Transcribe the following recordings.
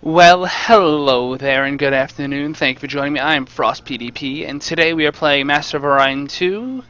Well, hello there and good afternoon. Thank you for joining me. I am Frost PDP, and today we are playing Master of Orion 2,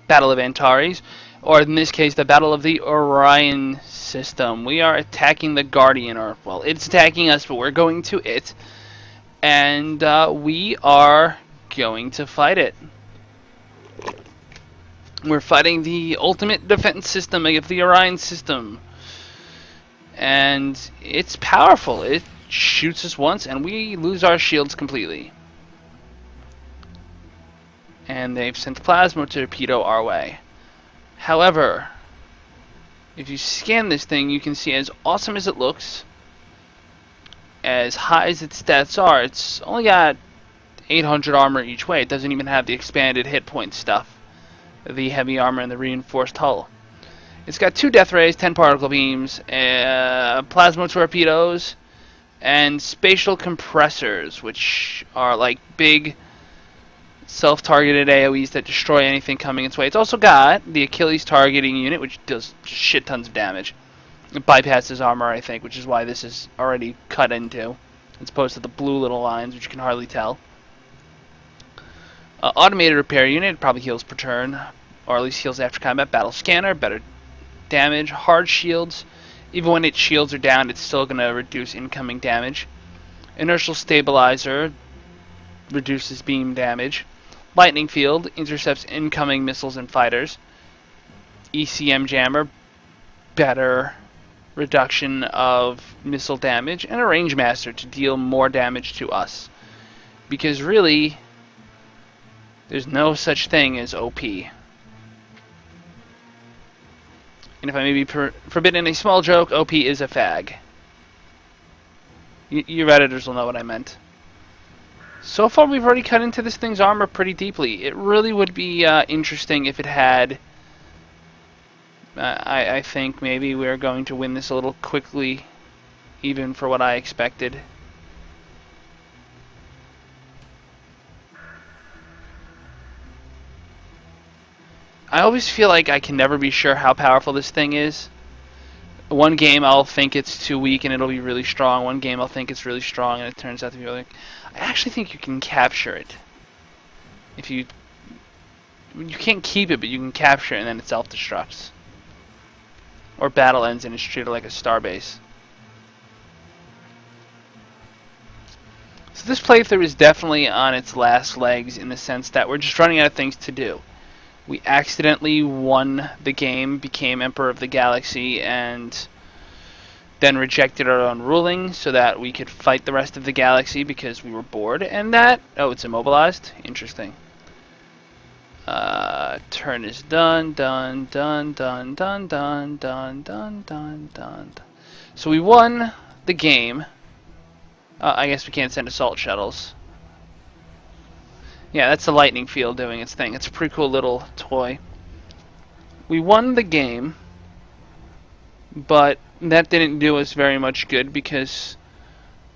Battle of Antares, or in this case, the Battle of the Orion System. We are attacking the Guardian, or, well, it's attacking us, but we're going to it, and we are going to fight it. We're fighting the ultimate defense system of the Orion System. And it's powerful. It shoots us once and we lose our shields completely. And they've sent plasma torpedo our way. However, if you scan this thing, you can see as awesome as it looks, as high as its stats are, it's only got 800 armor each way. It doesn't even have the expanded hit point stuff, the heavy armor and the reinforced hull. It's got 2 death rays, 10 particle beams, plasma torpedoes, and spatial compressors, which are like big self-targeted AoEs that destroy anything coming its way. It's also got the Achilles targeting unit, which does shit tons of damage. It bypasses armor, I think, which is why this is already cut into, as opposed to the blue little lines, which you can hardly tell. Automated repair unit, probably heals per turn, or at least heals after combat. Battle scanner, better damage. Hard shields, even when its shields are down, it's still going to reduce incoming damage. Inertial stabilizer reduces beam damage. Lightning field intercepts incoming missiles and fighters. ECM jammer, better reduction of missile damage. And a range master to deal more damage to us, because really there's no such thing as OP. And if I may be forbidden a small joke, OP is a fag. You Redditors will know what I meant. So far, we've already cut into this thing's armor pretty deeply. It really would be interesting if it had... I think maybe we're going to win this a little quickly, even for what I expected. I always feel like I can never be sure how powerful this thing is. One game I'll think it's too weak and it'll be really strong. One game I'll think it's really strong and it turns out to be really... I actually think you can capture it. If you... You can't keep it, but you can capture it and then it self-destructs. Or battle ends and it's treated like a starbase. So this playthrough is definitely on its last legs in the sense that we're just running out of things to do. We accidentally won the game, became Emperor of the Galaxy, and then rejected our own ruling so that we could fight the rest of the galaxy because we were bored. And that... Oh, it's immobilized? Interesting. Turn is done, done, done, done, done, done, done, done, done, done. So we won the game. I guess we can't send assault shuttles. Yeah, that's the lightning field doing its thing. It's a pretty cool little toy. We won the game, but that didn't do us very much good because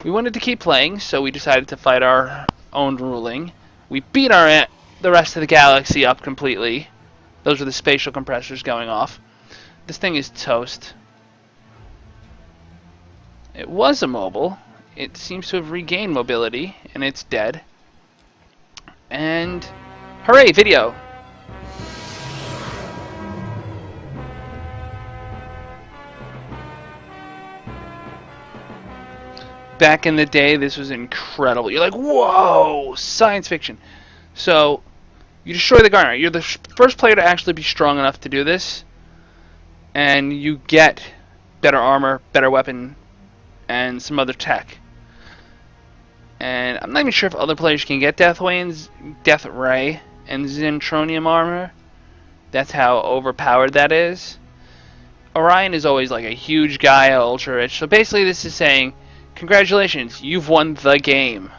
we wanted to keep playing, so we decided to fight our own ruling. We beat the rest of the galaxy up completely. Those were the spatial compressors going off. This thing is toast. It was immobile. It seems to have regained mobility, and it's dead. And hooray, video! Back in the day, this was incredible. You're like, whoa, science fiction. So, you destroy the Guardian. You're the first player to actually be strong enough to do this, and you get better armor, better weapon, and some other tech. And I'm not even sure if other players can get Death Ray and Zentronium armor. That's how overpowered that is. Orion is always like a huge guy, ultra rich. So basically this is saying, congratulations, you've won the game.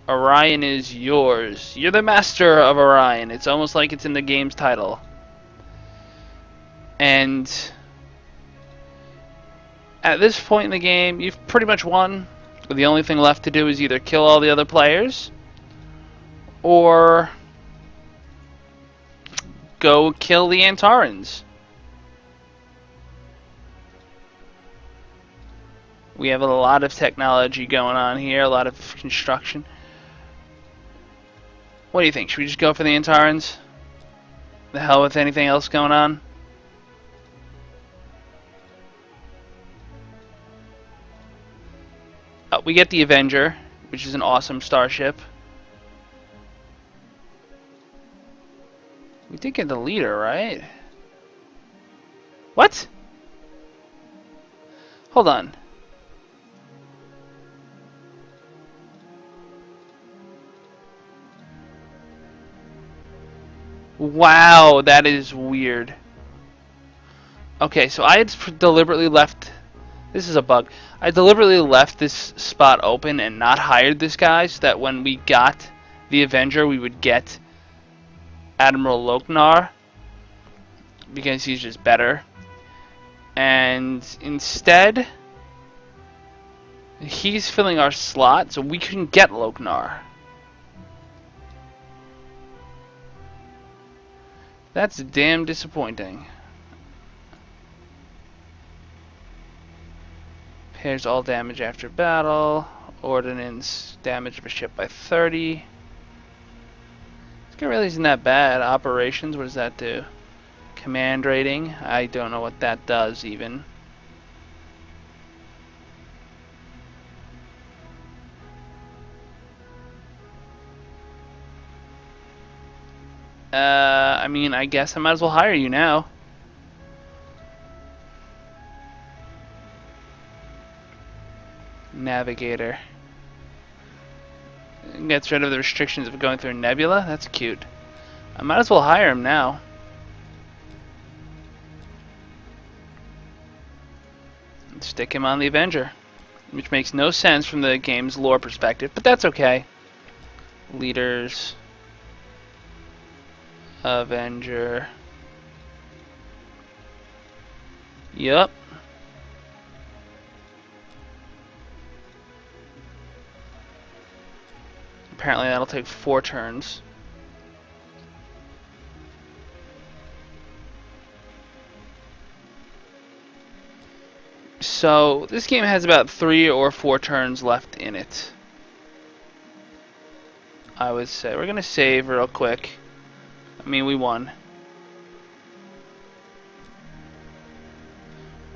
Orion is yours. You're the Master of Orion. It's almost like it's in the game's title. And at this point in the game, you've pretty much won. The only thing left to do is either kill all the other players or go kill the Antarans. We have a lot of technology going on here, a lot of construction. What do you think? Should we just go for the Antarans? The hell with anything else going on? We get the Avenger, which is an awesome starship. We did get the leader, right? What? Hold on. Wow, that is weird. Okay, so I had deliberately left... This is a bug. I deliberately left this spot open and not hired this guy so that when we got the Avenger, we would get Admiral Loknar, because he's just better. And instead, he's filling our slot, so we couldn't get Loknar. That's damn disappointing. Repairs all damage after battle. Ordnance damage of a ship by 30. This guy really isn't that bad. Operations, what does that do? Command rating, I don't know what that does even. I mean, I guess I might as well hire you now. Navigator. Gets rid of the restrictions of going through Nebula. That's cute. I might as well hire him now. And stick him on the Avenger, which makes no sense from the game's lore perspective, but that's okay. Leaders. Avenger. Yup. Apparently that'll take 4 turns. So this game has about 3 or 4 turns left in it, I would say. We're gonna save real quick. I mean, we won.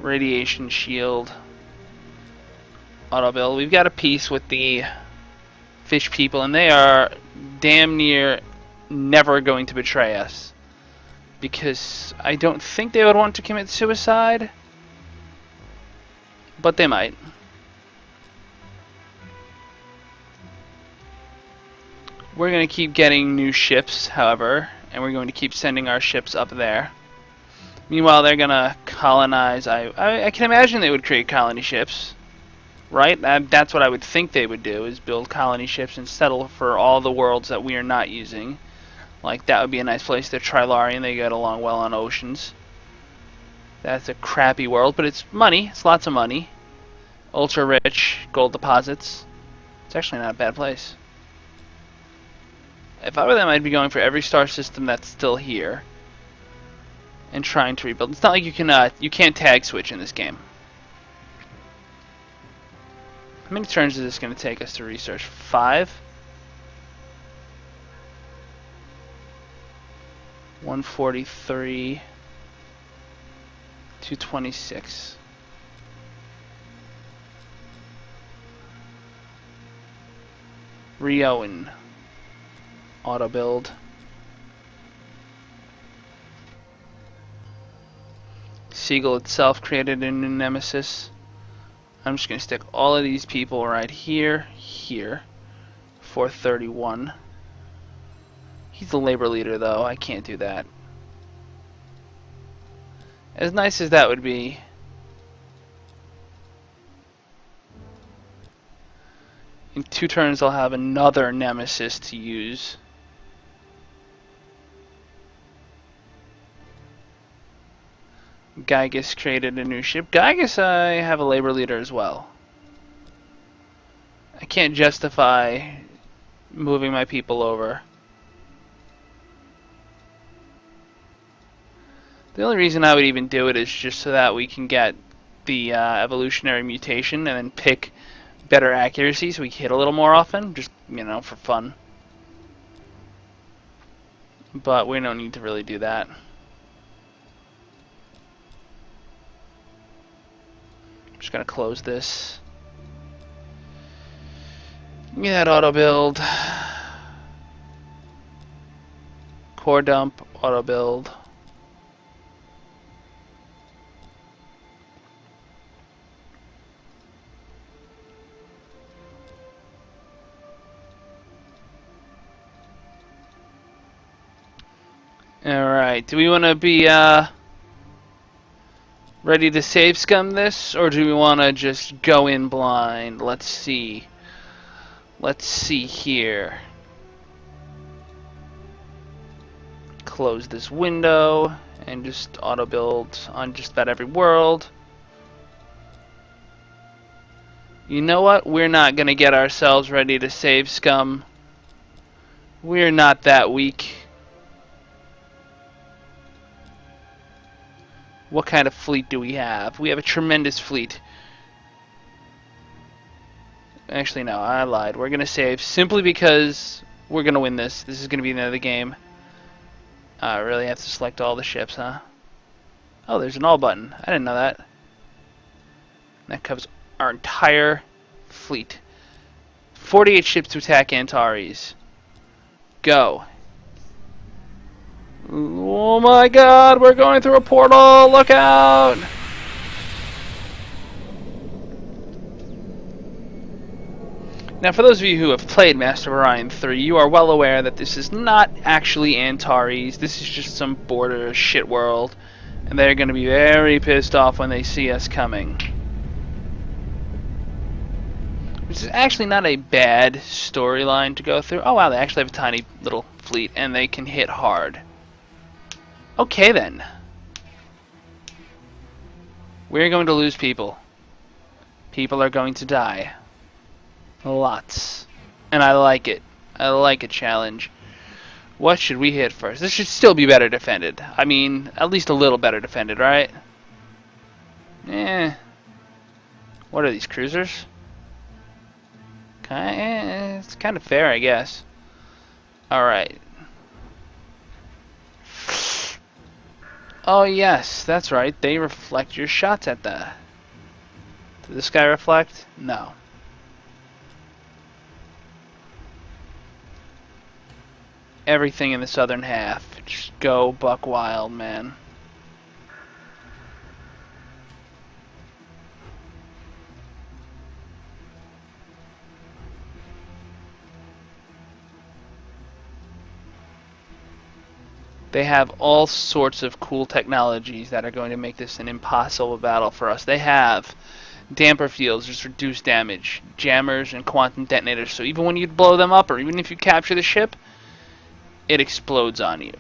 Radiation shield. Auto build. We've got a piece with the fish people, and they are damn near never going to betray us, because I don't think they would want to commit suicide, but they might. We're going to keep getting new ships, however, and we're going to keep sending our ships up there. Meanwhile, they're going to colonize. I can imagine they would create colony ships. Right? That's what I would think they would do, is build colony ships and settle for all the worlds that we are not using. Like, that would be a nice place. They're Trilarian, they get along well on oceans. That's a crappy world, but it's money. It's lots of money. Ultra rich, gold deposits. It's actually not a bad place. If I were them, I'd be going for every star system that's still here and trying to rebuild. It's not like you can't tag switch in this game. How many turns is this going to take us to research? 5? 143. 226. Rioan. Auto build. Seagull itself created a new nemesis. I'm just going to stick all of these people right here, 431. He's the labor leader, though. I can't do that. As nice as that would be, in 2 turns I'll have another nemesis to use. Gygus created a new ship. Gygus, I have a labor leader as well. I can't justify moving my people over. The only reason I would even do it is just so that we can get the evolutionary mutation and then pick better accuracy so we hit a little more often, just, you know, for fun. But we don't need to really do that. I'm just gonna close this. Yeah, auto build. Core dump, auto build. Alright, do we want to be ready to save scum this, or do we want to just go in blind? Let's see. Let's see here. Close this window and just auto build on just about every world. You know what? We're not going to get ourselves ready to save scum. We're not that weak. What kind of fleet do we have? We have a tremendous fleet. Actually, no, I lied. We're going to save simply because we're going to win this. This is going to be the end of the game. I really have to select all the ships, huh? Oh, there's an all button. I didn't know that. That covers our entire fleet. 48 ships to attack Antares. Go. Oh my god, we're going through a portal! Look out! Now, for those of you who have played Master of Orion 3, you are well aware that this is not actually Antares. This is just some border shit world. And they're going to be very pissed off when they see us coming. Which is actually not a bad storyline to go through. Oh wow, they actually have a tiny little fleet, and they can hit hard. Okay then. We're going to lose people. People are going to die. Lots. And I like it. I like a challenge. What should we hit first? This should still be better defended. I mean, at least a little better defended, right? What are these, cruisers? It's kind of fair, I guess. Alright. Oh yes, that's right. They reflect your shots at the... Did this guy reflect? No. Everything in the southern half. Just go buck wild, man. They have all sorts of cool technologies that are going to make this an impossible battle for us. They have damper fields, just reduce damage, jammers, and quantum detonators. So even when you blow them up, or even if you capture the ship, it explodes on you.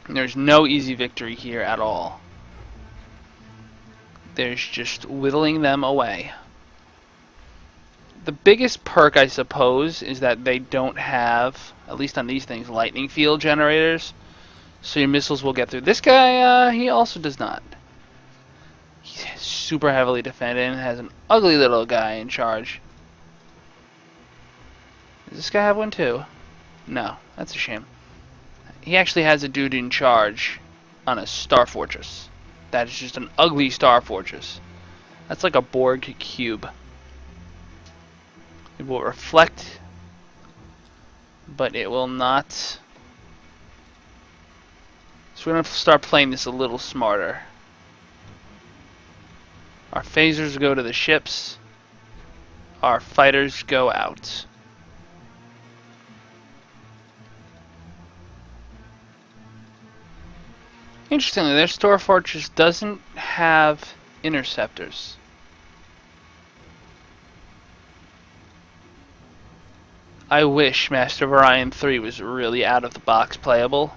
And there's no easy victory here at all. There's just whittling them away. The biggest perk, I suppose, is that they don't have, at least on these things, lightning field generators. So your missiles will get through. This guy, he also does not. He's super heavily defended and has an ugly little guy in charge. Does this guy have one too? No, that's a shame. He actually has a dude in charge on a star fortress. That is just an ugly star fortress. That's like a Borg cube. It will reflect, but it will not. So we're going to start playing this a little smarter. Our phasers go to the ships. Our fighters go out. Interestingly, their star fortress doesn't have interceptors. I wish Master of Orion 3 was really out of the box playable.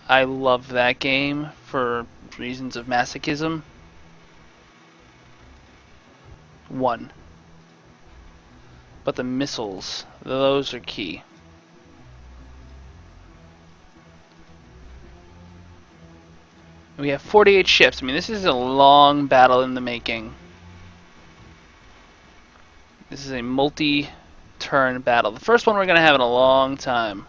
I love that game for reasons of masochism. 1. But the missiles, those are key. We have 48 ships. I mean, this is a long battle in the making. This is a multi-turn battle. The first one we're going to have in a long time.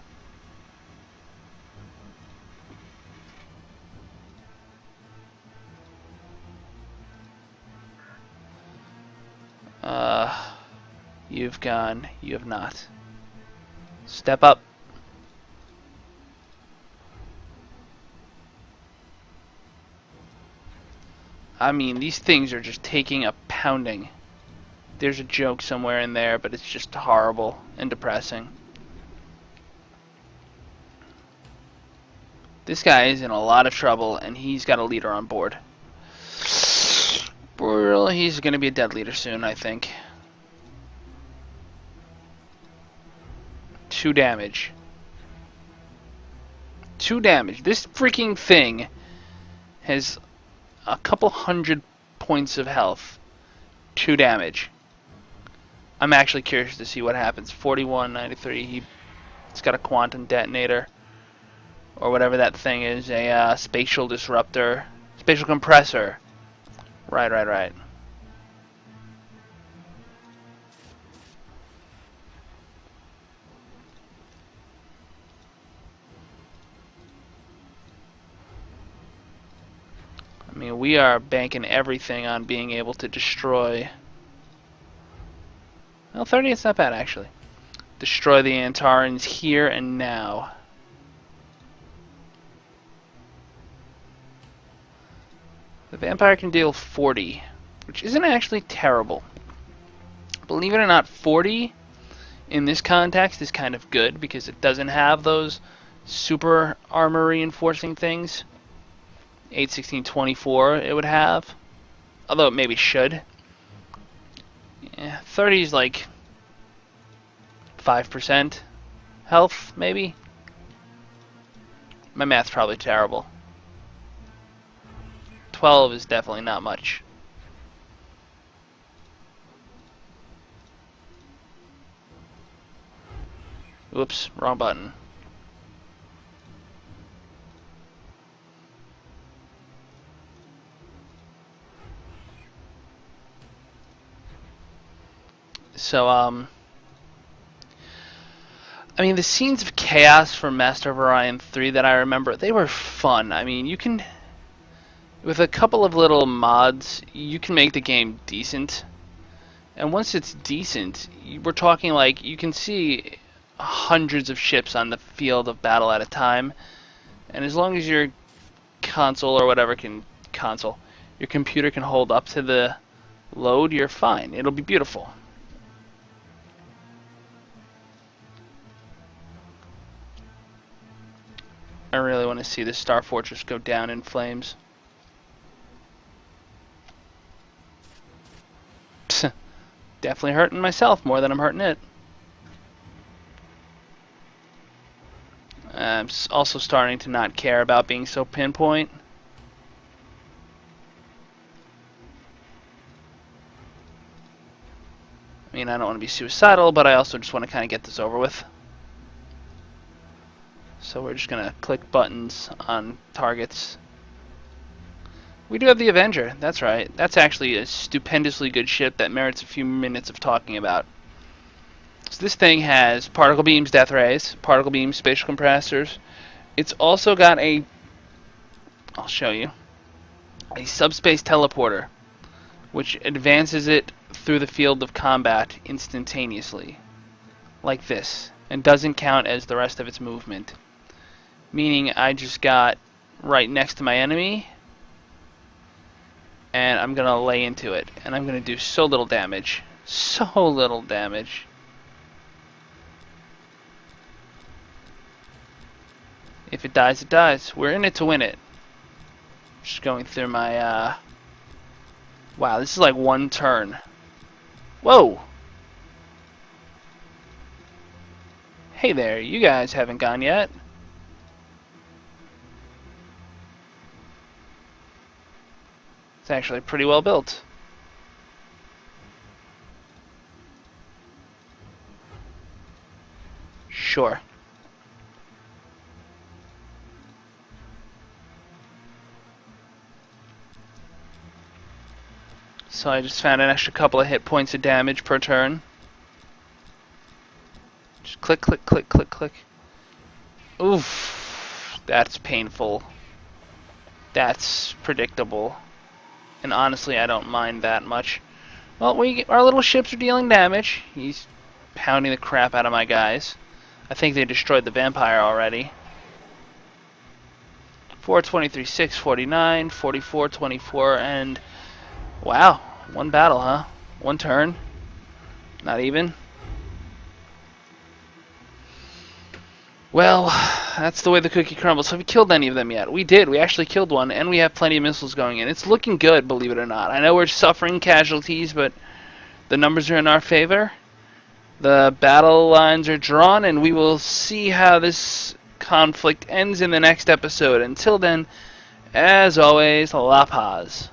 You've gone. You have not. Step up. I mean, these things are just taking a pounding. There's a joke somewhere in there, but it's just horrible and depressing. This guy is in a lot of trouble, and he's got a leader on board. Well, he's going to be a dead leader soon, I think. 2 damage. 2 damage. This freaking thing has a couple hundred points of health. 2 damage. I'm actually curious to see what happens. 4193. He's got a quantum detonator, or whatever that thing is. A spatial disruptor, spatial compressor. Right. I mean, we are banking everything on being able to destroy. Well, 30 is not bad, actually. Destroy the Antarans here and now. The vampire can deal 40, which isn't actually terrible. Believe it or not, 40 in this context is kind of good because it doesn't have those super armor reinforcing things. 81624 it would have, although it maybe should. Yeah, 30 is like 5% health, maybe. My math's probably terrible. 12 is definitely not much. Oops, wrong button. So, I mean, the scenes of chaos from Master of Orion 3 that I remember, they were fun. I mean, you can, with a couple of little mods, you can make the game decent. And once it's decent, we're talking like, you can see hundreds of ships on the field of battle at a time. And as long as your console or whatever your computer can hold up to the load, you're fine. It'll be beautiful. I really want to see this Star Fortress go down in flames. Definitely hurting myself more than I'm hurting it. I'm also starting to not care about being so pinpoint. I mean, I don't want to be suicidal, but I also just want to kind of get this over with. So we're just going to click buttons on targets. We do have the Avenger, that's right. That's actually a stupendously good ship that merits a few minutes of talking about. So this thing has particle beams, death rays, particle beams, spatial compressors. It's also got a, I'll show you, a subspace teleporter, which advances it through the field of combat instantaneously, like this, and doesn't count as the rest of its movement. Meaning I just got right next to my enemy, and I'm going to lay into it, and I'm going to do so little damage. So little damage. If it dies, it dies. We're in it to win it. Just going through my, wow, this is like one turn. Whoa! Hey there, you guys haven't gone yet. It's actually pretty well built. Sure. So I just found an extra couple of hit points of damage per turn. Just click, click, click, click, click. Oof. That's painful. That's predictable. And honestly, I don't mind that much. Well, our little ships are dealing damage. He's pounding the crap out of my guys. I think they destroyed the vampire already. 423, 649, 44, 24, and wow, one battle, huh? One turn. Not even. Well, that's the way the cookie crumbles. Have we killed any of them yet? We did. We actually killed one, and we have plenty of missiles going in. It's looking good, believe it or not. I know we're suffering casualties, but the numbers are in our favor. The battle lines are drawn, and we will see how this conflict ends in the next episode. Until then, as always, La Paz.